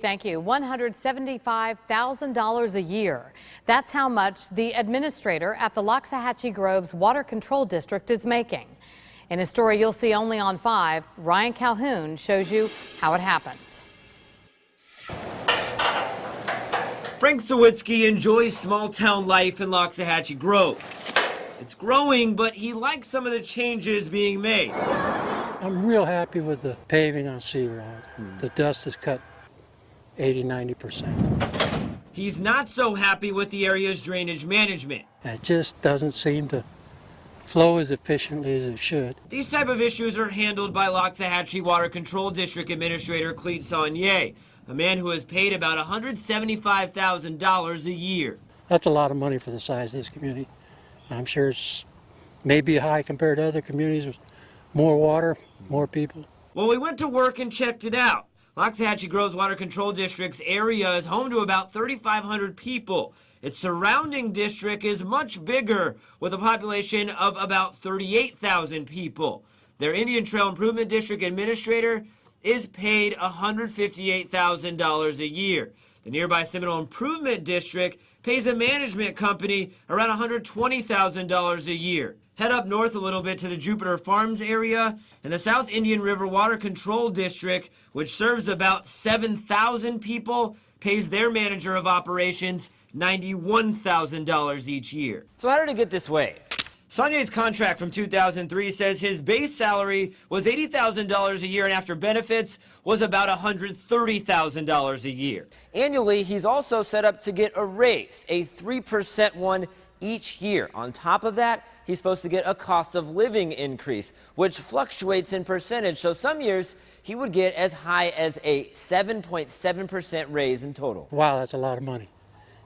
thank you. $175,000 a year. That's how much the administrator at the Loxahatchee Groves Water Control District is making. In a story you'll see only on 5, Ryan Calhoun shows you how it happened. Frank Sawitsky enjoys small-town life in Loxahatchee Groves. It's growing, but he likes some of the changes being made. I'm real happy with the paving on Sea Road. The dust is cut 80–90%. He's not so happy with the area's drainage management. It just doesn't seem to flow as efficiently as it should. These type of issues are handled by Loxahatchee Water Control District Administrator Clete Saunier, a man who is paid about $175,000 a year. That's a lot of money for the size of this community. I'm sure it's maybe high compared to other communities with more water, more people. Well, we went to work and checked it out. Loxahatchee Groves Water Control District's area is home to about 3,500 people. Its surrounding district is much bigger, with a population of about 38,000 people. Their Indian Trail Improvement District administrator is paid $158,000 a year. The nearby Seminole Improvement District pays a management company around $120,000 a year. Head up north a little bit to the Jupiter Farms area, and the South Indian River Water Control District, which serves about 7,000 people, pays their manager of operations $91,000 each year. So how did it get this way? Saunier's contract from 2003 says his base salary was $80,000 a year, and after benefits was about $130,000 a year. Annually, he's also set up to get a raise, a 3% one each year. On top of that, he's supposed to get a cost of living increase, which fluctuates in percentage. So some years he would get as high as a 7.7% raise in total. Wow, that's a lot of money.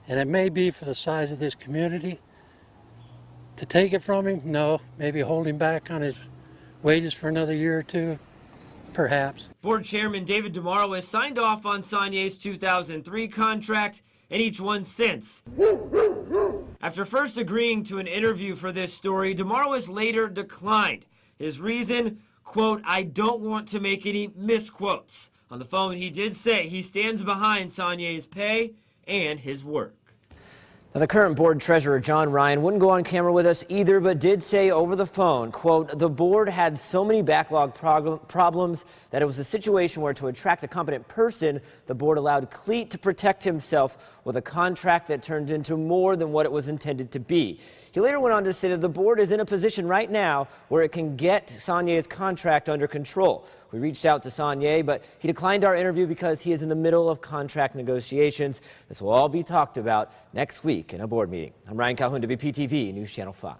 And it may be for the size of this community. To take it from him, no. Maybe hold him back on his wages for another year or two, perhaps. Board Chairman David DeMauro has signed off on Saunier's 2003 contract and each one since. After first agreeing to an interview for this story, DeMauro has later declined. His reason, quote, "I don't want to make any misquotes." On the phone, he did say he stands behind Saunier's pay and his work. Now, the current board treasurer, John Ryan, wouldn't go on camera with us either, but did say over the phone, quote, "The board had so many backlog problems that it was a situation where to attract a competent person, the board allowed Clete to protect himself with a contract that turned into more than what it was intended to be." He later went on to say that the board is in a position right now where it can get Saunier's contract under control. We reached out to Saunier, but he declined our interview because he is in the middle of contract negotiations. This will all be talked about next week in a board meeting. I'm Ryan Calhoun, WPTV News Channel 5.